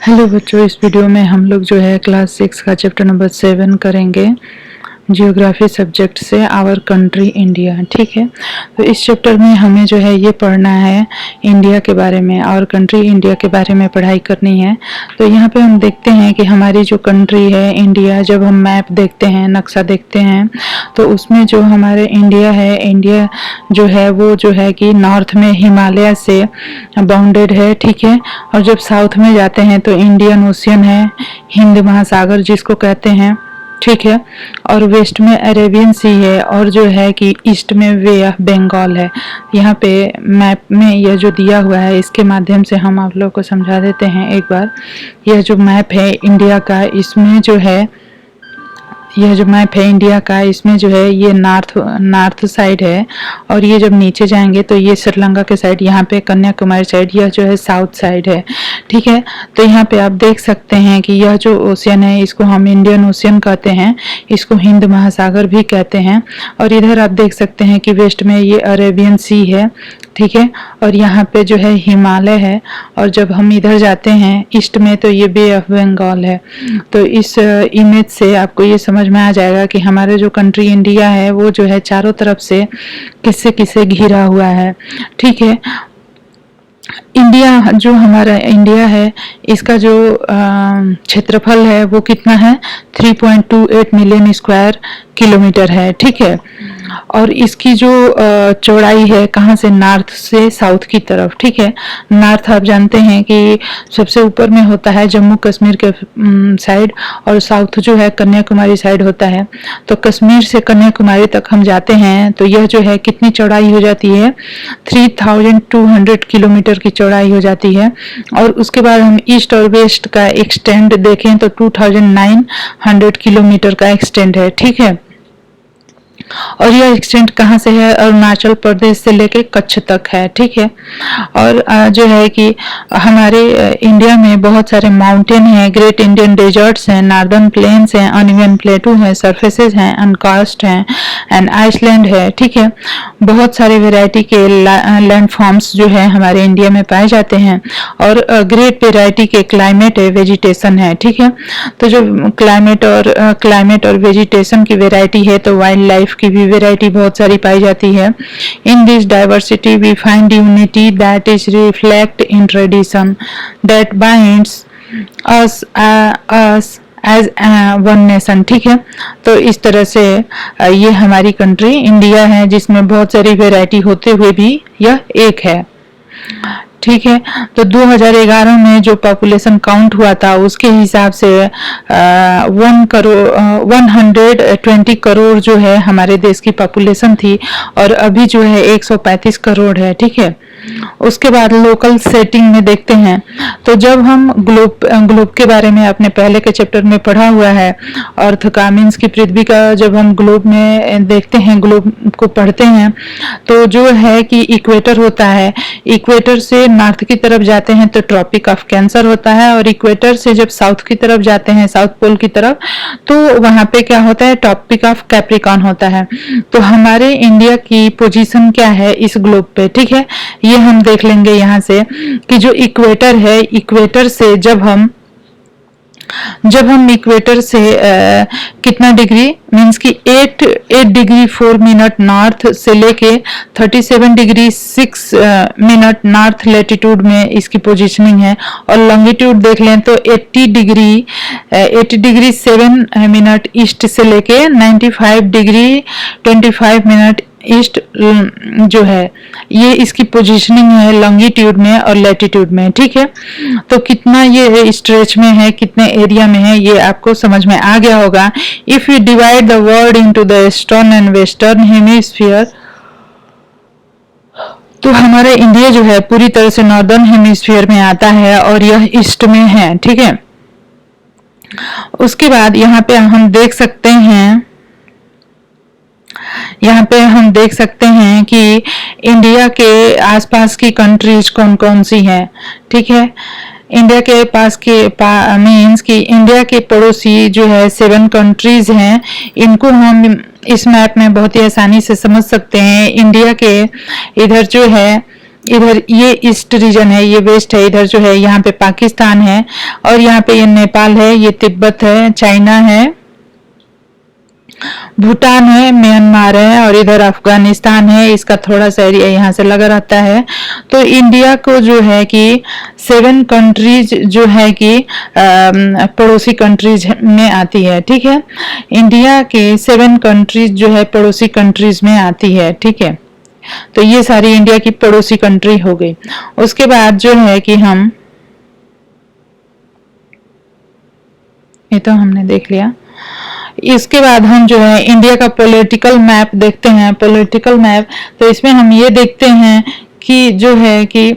Hello बच्चों, इस video में हम लोग जो है क्लास 6 का चैप्टर नंबर 7 करेंगे जियोग्राफी सब्जेक्ट से आवर कंट्री इंडिया। ठीक है, तो इस चैप्टर में हमें जो है ये पढ़ना है इंडिया के बारे में, आवर कंट्री इंडिया के बारे में पढ़ाई करनी है। तो यहाँ पे हम देखते हैं कि हमारी जो कंट्री है इंडिया, जब हम मैप देखते हैं, नक्शा देखते हैं, तो उसमें जो हमारे इंडिया है, इंडिया जो है वो जो है कि नॉर्थ में हिमालय से बाउंडेड है। ठीक है, और जब साउथ में जाते हैं तो इंडियन ओशियन है, हिंद महासागर जिसको कहते हैं। ठीक है, और वेस्ट में अरेबियन सी है, और जो है कि ईस्ट में वे ऑफ बंगाल है। यहाँ पे मैप में यह जो दिया हुआ है इसके माध्यम से हम आप लोग को समझा देते हैं एक बार। यह जो मैप है इंडिया का, इसमें जो है यह जो मैप है इंडिया का, इसमें जो है ये नॉर्थ साइड है, और ये जब नीचे जाएंगे तो ये श्रीलंका के साइड, यहाँ पे कन्याकुमारी साइड, यह जो है साउथ साइड है। ठीक है, तो यहाँ पे आप देख सकते हैं कि यह जो ओशियन है इसको हम इंडियन ओशियन कहते हैं, इसको हिंद महासागर भी कहते हैं। और इधर आप देख सकते हैं कि वेस्ट में ये अरेबियन सी है। ठीक है, और यहाँ पे जो है हिमालय है, और जब हम इधर जाते हैं ईस्ट में तो ये बे ऑफ बंगाल है। तो इस इमेज से आपको ये समझ में आ जाएगा कि हमारे जो कंट्री इंडिया है वो जो है चारों तरफ से किससे किससे घिरा हुआ है। ठीक है, इंडिया जो हमारा इंडिया है इसका जो क्षेत्रफल है वो कितना है, 3.28 मिलियन स्क्वायर किलोमीटर है। ठीक है, और इसकी जो चौड़ाई है कहाँ से, नॉर्थ से साउथ की तरफ। ठीक है, नॉर्थ आप जानते हैं कि सबसे ऊपर में होता है जम्मू कश्मीर के साइड, और साउथ जो है कन्याकुमारी साइड होता है। तो कश्मीर से कन्याकुमारी तक हम जाते हैं तो यह जो है कितनी चौड़ाई हो जाती है, 3200 किलोमीटर की चौड़ाई हो जाती है। और उसके बाद हम ईस्ट और वेस्ट का एक्सटेंड देखें तो 2900 किलोमीटर का एक्सटेंड है। ठीक है, और यह एक्सटेंड कहाँ से है, अरुणाचल प्रदेश से लेके कच्छ तक है। ठीक है, और जो है कि हमारे इंडिया में बहुत सारे माउंटेन हैं, ग्रेट इंडियन डेजर्ट्स हैं, नॉर्दर्न प्लेन्स हैं, अनइवन प्लेटू हैं, सरफेसेस हैं, अनकास्ट हैं, एंड आइसलैंड है। ठीक है, बहुत सारे वेराइटी के लैंड फॉर्म्स जो है हमारे इंडिया में पाए जाते हैं, और ग्रेट वेराइटी के क्लाइमेट है, वेजिटेशन है। ठीक है, तो जो क्लाइमेट और वेजिटेशन की वेराइटी है तो वाइल्ड लाइफ की भी वेराइटी बहुत सारी पाई जाती है। In this diversity we find unity that is reflect in tradition that binds us as one nation. ठीक है, तो इस तरह से ये हमारी कंट्री इंडिया है जिसमें बहुत सारी वेराइटी होते हुए भी यह एक है। ठीक है, तो 2011 में जो पॉपुलेशन काउंट हुआ था उसके हिसाब से 120 करोड़ जो है हमारे देश की पॉपुलेशन थी, और अभी जो है 135 करोड़ है। ठीक है, उसके बाद लोकल सेटिंग में देखते हैं तो जब हम ग्लोब के बारे में अपने पहले के चैप्टर में पढ़ा हुआ है, अर्थ का मीन्स की पृथ्वी का, जब हम ग्लोब में देखते हैं, ग्लोब को पढ़ते हैं तो जो है कि इक्वेटर होता है, इक्वेटर से नॉर्थ की तरफ जाते हैं तो ट्रॉपिक ऑफ कैंसर होता है, और इक्वेटर से जब साउथ की तरफ जाते हैं, साउथ पोल की तरफ, तो वहां पे क्या होता है, ट्रॉपिक ऑफ कैप्रिकॉर्न होता है। तो हमारे इंडिया की पोजीशन क्या है इस ग्लोब पे। ठीक है, ये हम देख लेंगे यहाँ से कि जो इक्वेटर है, इक्वेटर से जब हम इक्वेटर से कितना डिग्री, मीन्स कि 8 डिग्री 4 मिनट नॉर्थ से लेके 37 डिग्री 6 मिनट नॉर्थ लेटीट्यूड में इसकी पोजीशनिंग है, और लॉन्गिट्यूड देख लें तो 80 डिग्री 7 मिनट ईस्ट से लेके 95 डिग्री 25 मिनट ईस्ट जो है, ये इसकी पोजीशनिंग है लॉन्गिट्यूड में और लैटिट्यूड में। ठीक है, तो कितना ये स्ट्रेच में है, कितने एरिया में है, ये आपको समझ में आ गया होगा। If you divide the world into the eastern and western hemisphere, तो हमारा इंडिया जो है पूरी तरह से नॉर्दर्न हेमिस्फीयर में आता है और यह ईस्ट में है। ठीक है, उसके बाद यहाँ पे हम देख सकते हैं कि इंडिया के आसपास की कंट्रीज कौन कौन सी हैं। ठीक है, इंडिया के पास के मीन्स कि इंडिया के पड़ोसी जो है 7 कंट्रीज हैं, इनको हम इस मैप में बहुत ही आसानी से समझ सकते हैं। इंडिया के इधर जो है इधर ये ईस्ट रीजन है, ये वेस्ट है, इधर जो है यहाँ पे पाकिस्तान है, और यहाँ पे ये नेपाल है, ये तिब्बत है, चाइना है, भूटान है, म्यांमार है, और इधर अफगानिस्तान है। इसका थोड़ा सा एरिया यहाँ से लगा रहता है। तो इंडिया को जो है कि 7 कंट्रीज जो है कि पड़ोसी कंट्रीज में आती है, ठीक है। इंडिया के 7 कंट्रीज जो है पड़ोसी कंट्रीज में आती है, ठीक है। तो ये सारी इंडिया की पड़ोसी कंट्री हो गई। उसके बाद जो है कि हम, ये तो हमने देख लिया। इसके बाद हम जो है इंडिया का पॉलिटिकल मैप देखते हैं। पॉलिटिकल मैप, तो इसमें हम ये देखते हैं कि जो है कि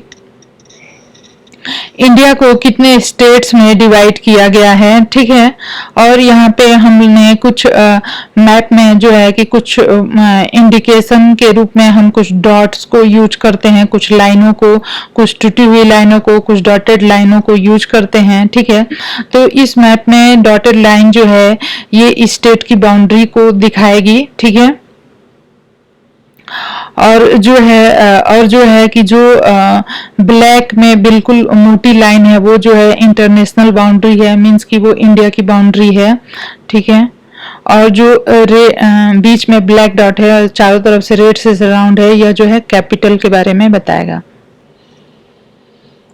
इंडिया को कितने स्टेट्स में डिवाइड किया गया है, ठीक है। और यहाँ पे हमने कुछ मैप में जो है कि कुछ इंडिकेशन के रूप में हम कुछ डॉट्स को यूज करते हैं, कुछ लाइनों को, कुछ टूटी हुई लाइनों को, कुछ डॉटेड लाइनों को यूज करते हैं, ठीक है। तो इस मैप में डॉटेड लाइन जो है ये स्टेट की बाउंड्री को दिखाएगी, ठीक है। और जो है कि जो ब्लैक में बिल्कुल मोटी लाइन है वो जो है इंटरनेशनल बाउंड्री है, मींस कि वो इंडिया की बाउंड्री है, ठीक है। और जो बीच में ब्लैक डॉट है, चारों तरफ से रेड से सराउंड है, यह जो है कैपिटल के बारे में बताएगा,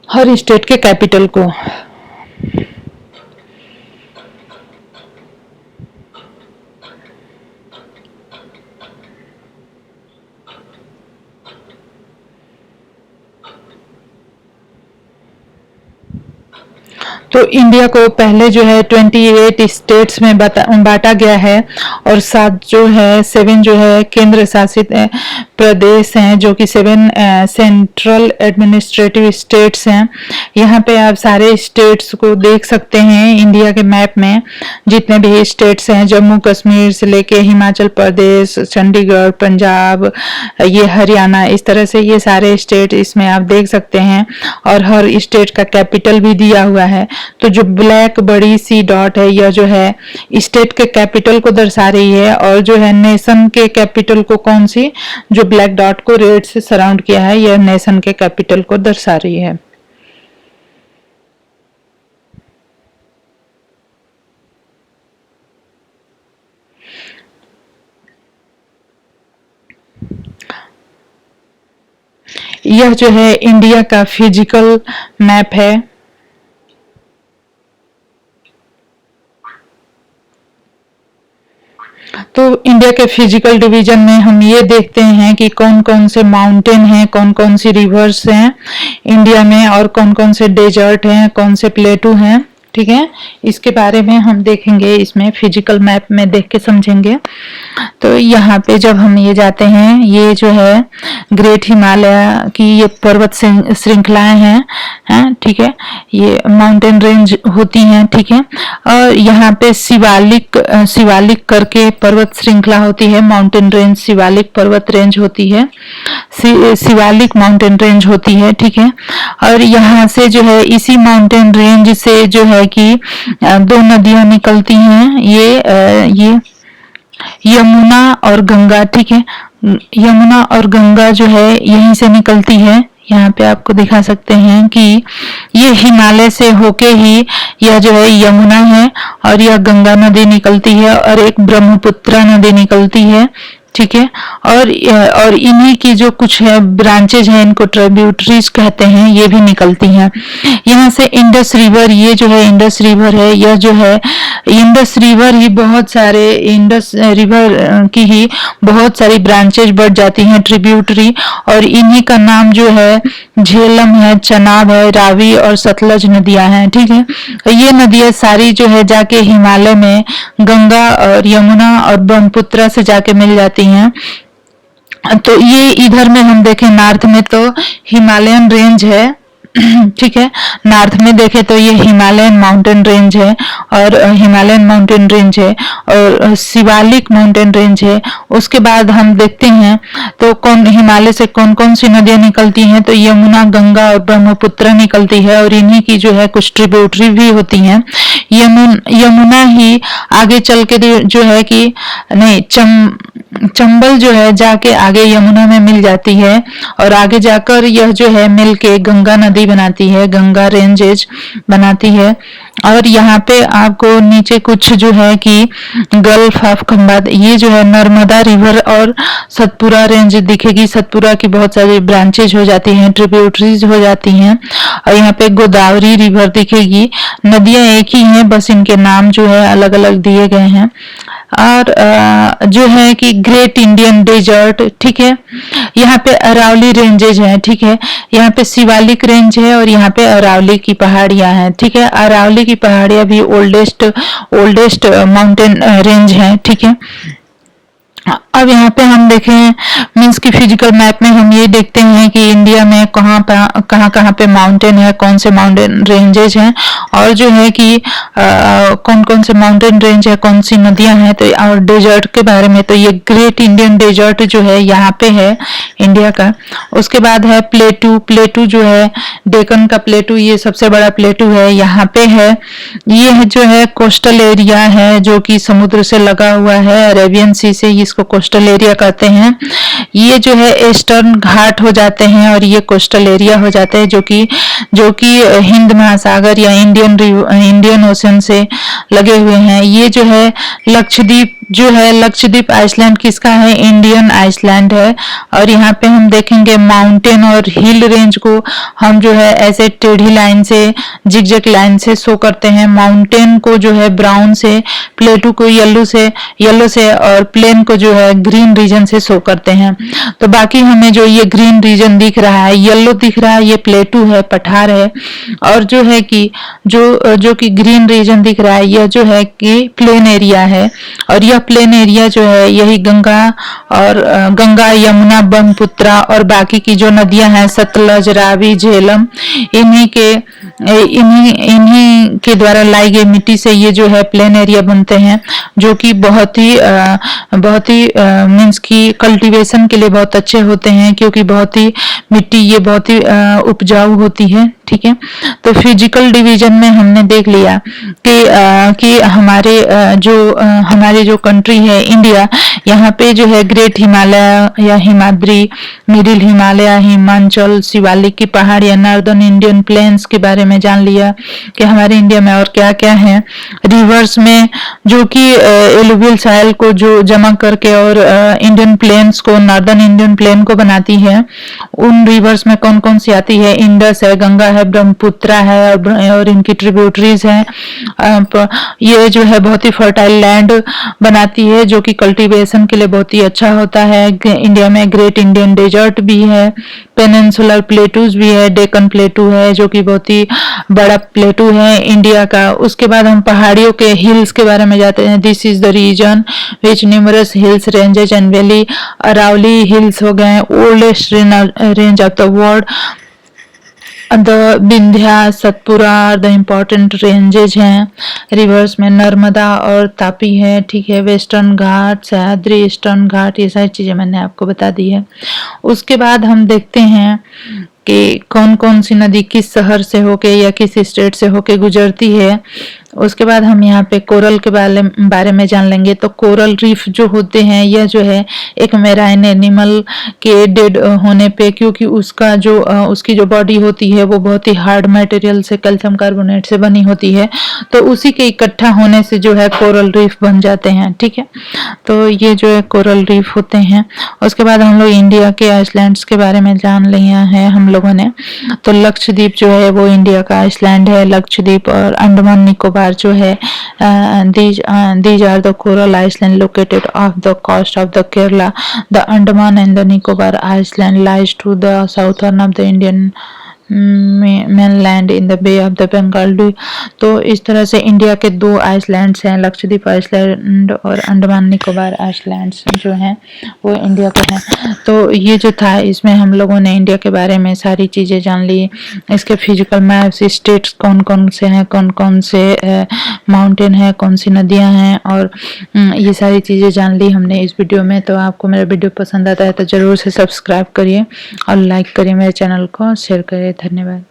हर स्टेट के कैपिटल को। तो इंडिया को पहले जो है 28 स्टेट्स में बांटा गया है, और 7 जो है केंद्र शासित प्रदेश हैं, जो कि 7 सेंट्रल एडमिनिस्ट्रेटिव स्टेट्स हैं। यहाँ पे आप सारे स्टेट्स को देख सकते हैं इंडिया के मैप में, जितने भी स्टेट्स हैं, जम्मू कश्मीर से लेके हिमाचल प्रदेश, चंडीगढ़, पंजाब, ये हरियाणा, इस तरह से ये सारे स्टेट इसमें आप देख सकते हैं। और हर स्टेट का कैपिटल भी दिया हुआ है। तो जो ब्लैक बड़ी सी डॉट है यह जो है स्टेट के कैपिटल को दर्शा रही है, और जो है नेशन के कैपिटल को, कौन सी, जो ब्लैक डॉट को रेड से सराउंड किया है, यह नेशन के कैपिटल को दर्शा रही है। यह जो है इंडिया का फिजिकल मैप है। तो इंडिया के फिजिकल डिवीजन में हम ये देखते हैं कि कौन कौन से माउंटेन हैं, कौन कौन सी रिवर्स हैं इंडिया में, और कौन कौन से डेजर्ट हैं, कौन से प्लेटू हैं, ठीक है। इसके बारे में हम देखेंगे, इसमें फिजिकल मैप में देख के समझेंगे। तो यहाँ पे जब हम ये जाते हैं, ये जो है ग्रेट हिमालय की ये पर्वत श्रृंखलाएं हैं, ठीक है। ये माउंटेन रेंज होती हैं, ठीक है। और यहाँ पे शिवालिक करके पर्वत श्रृंखला होती है, माउंटेन रेंज, शिवालिक पर्वत रेंज होती है, शिवालिक माउंटेन रेंज होती है, ठीक है। और यहाँ से जो है इसी माउंटेन रेंज से जो है कि 2 नदियां निकलती हैं, ये यमुना और गंगा, ठीक है। यमुना और गंगा जो है यहीं से निकलती है। यहाँ पे आपको दिखा सकते हैं कि ये हिमालय से होके ही यह जो है यमुना है, और यह गंगा नदी निकलती है, और एक ब्रह्मपुत्र नदी निकलती है, ठीक है। और इन्हीं की जो कुछ है ब्रांचेज हैं, इनको ट्रिब्यूटरीज कहते हैं, ये भी निकलती हैं। यहाँ से इंडस रिवर, ये जो है इंडस रिवर है, यह जो है इंडस रिवर ही बहुत सारे, इंडस रिवर की ही बहुत सारी ब्रांचेज बढ़ जाती हैं, ट्रिब्यूटरी, और इन्हीं का नाम जो है झेलम है, चनाब है, रावी और सतलज नदियां हैं, ठीक है। ये नदियां सारी जो है जाके हिमालय में गंगा और यमुना और ब्रह्मपुत्र से जाके मिल जाती हैं। तो ये इधर में हम देखें नॉर्थ में तो हिमालयन रेंज है ठीक है। नॉर्थ में देखें तो ये हिमालयन माउंटेन रेंज है और हिमालयन माउंटेन रेंज है और शिवालिक माउंटेन रेंज है। उसके बाद हम देखते हैं तो कौन हिमालय से कौन कौन सी नदियां निकलती हैं, तो यमुना, गंगा और ब्रह्मपुत्र निकलती है और इन्हीं की जो है कुछ ट्रिब्यूटरी भी होती हैं। यमुना ही आगे चल के जो है कि नहीं, चंबल जो है जाके आगे यमुना में मिल जाती है और आगे जाकर यह जो है मिल के गंगा नदी बनाती है, गंगा रेंजेज बनाती है। और यहाँ पे आपको नीचे कुछ जो है कि गल्फ ऑफ खंबात, ये जो है नर्मदा रिवर और सतपुरा रेंज दिखेगी। सतपुरा की बहुत सारी ब्रांचेज हो जाती हैं, ट्रिब्यूटरीज हो जाती हैं। और यहाँ पे गोदावरी रिवर दिखेगी। नदियां एक ही हैं, बस इनके नाम जो है अलग अलग दिए गए हैं। और जो है कि ग्रेट इंडियन डेजर्ट, ठीक है। यहाँ पे अरावली रेंजेज हैं, ठीक है। यहाँ पे शिवालिक रेंज है और यहाँ पे अरावली की पहाड़ियां हैं, ठीक है। अरावली की पहाड़ियां भी ओल्डेस्ट माउंटेन रेंज है, ठीक है। अब यहाँ पे हम देखें मीन्स की फिजिकल मैप में हम ये देखते हैं कि इंडिया में कहाँ पे माउंटेन है, कौन से माउंटेन रेंजेज हैं और जो है कि कौन कौन से माउंटेन रेंज है, कौन सी नदियां हैं। तो और डेजर्ट के बारे में तो ये ग्रेट इंडियन डेजर्ट जो है यहाँ पे है इंडिया का। उसके बाद है प्लेटू जो है डेक्कन का प्लेटू, ये सबसे बड़ा प्लेटू है, यहाँ पे है। ये जो है कोस्टल एरिया है जो कि समुद्र से लगा हुआ है, अरेबियन सी से, इसको कोस्टल एरिया कहते हैं। ये जो है ईस्टर्न घाट हो जाते हैं और ये कोस्टल एरिया हो जाते हैं जो कि हिंद महासागर या इंडियन ओशन से लगे हुए हैं। ये जो है लक्षद्वीप आइसलैंड किसका है? इंडियन आइसलैंड है। और यहाँ पे हम देखेंगे माउंटेन और हिल रेंज को हम जो है ऐसे टेढ़ी लाइन से, जिगजैग लाइन से शो करते हैं। माउंटेन को जो है ब्राउन से, प्लेटू को येलो से और प्लेन को जो है ग्रीन रीजन से शो करते हैं। तो बाकी हमें जो ये ग्रीन रीजन दिख रहा है, येलो दिख रहा है, ये प्लेटू है, पठार है। और जो है कि जो कि ग्रीन रीजन दिख रहा है, यह जो है कि प्लेन एरिया है। और यह प्लेन एरिया जो है यही गंगा, यमुना, ब्रह्मपुत्र और बाकी की जो नदियां हैं सतलज, रावी, झेलम, इन्हीं के द्वारा लाई गई मिट्टी से ये जो है प्लेन एरिया बनते हैं, जो कि बहुत ही मीन्स की कल्टीवेशन के लिए बहुत अच्छे होते हैं, क्योंकि मिट्टी ये बहुत ही उपजाऊ होती है, ठीक है। तो फिजिकल डिवीजन में हमने देख लिया कि हमारे जो कंट्री है इंडिया, यहाँ पे जो है ग्रेट हिमालय या हिमाद्री, मिडिल हिमालय, हिमाचल, शिवालिक की पहाड़ या नॉर्दर्न इंडियन प्लेन्स के बारे में जान लिया कि हमारे इंडिया में और क्या क्या है। रिवर्स में जो कि एलुवियल सॉइल को जो जमा करके और इंडियन प्लेन्स को, नॉर्दर्न इंडियन प्लेन को बनाती है, उन रिवर्स में कौन कौन सी आती है? इंडस है, गंगा है, ब्रह्मपुत्र है और इनकी ट्रिब्यूटरीज हैं। ये जो है बहुत ही फर्टाइल लैंड बनाती है, जो कि कल्टीवेशन के लिए बहुत ही अच्छा होता है। इंडिया में ग्रेट इंडियन डेजर्ट भी है, पेनिनसुलर प्लेटूज भी है, डेक्कन प्लेटू है जो कि बहुत ही बड़ा प्लेटू है इंडिया का। उसके बाद हम पहाड़ियों के हिल्स के बारे में जाते हैं। This is the reason which numerous hills ranges and valley. Aravalli hills हो गए oldest range of the world. The Vindhya, Satpura the important ranges हैं। रिवर्स में नर्मदा और तापी है, ठीक है। वेस्टर्न घाट, सह्याद्री, ईस्टर्न घाट, ये सारी चीजें मैंने आपको बता दी है। उसके बाद हम देखते हैं कि कौन कौन सी नदी किस शहर से होके या किस स्टेट से होके गुजरती है। उसके बाद हम यहाँ पे कोरल के बारे में जान लेंगे। तो कोरल रीफ जो होते हैं, यह जो है एक मेराइन एनिमल के डेड होने पे, क्योंकि उसकी जो बॉडी होती है वो बहुत ही हार्ड मटेरियल से, कैल्शियम कार्बोनेट से बनी होती है, तो उसी के इकट्ठा होने से जो है कोरल रीफ बन जाते हैं, ठीक है। तो ये जो है कोरल रीफ होते हैं। उसके बाद हम लोग इंडिया के आइसलैंड्स के बारे में जान लिया है हम लोगों ने। तो लक्षद्वीप जो है वो इंडिया का आइसलैंड है। लक्षद्वीप और अंडमान निकोबार जो है, these are the coral island located off the coast of the Kerala. The Andaman and the Nicobar Island lies to the southern of the Indian mainland in the Bay of the Bengal। तो इस तरह से India के 2 islands हैं, Lakshadweep Iceland और Andaman Nicobar islands जो हैं वो इंडिया के हैं। तो ये जो था इसमें हम लोगों ने इंडिया के बारे में सारी चीज़ें जान ली, इसके फिजिकल मैप्स, स्टेट्स कौन कौन से हैं, कौन कौन से माउंटेन है, कौन सी नदियाँ हैं, और ये सारी चीज़ें जान ली हमने इस वीडियो में। तो आपको मेरा वीडियो पसंद आता है तो ज़रूर से सब्सक्राइब करिए और लाइक करिए मेरे चैनल को, शेयर करिए। धन्यवाद।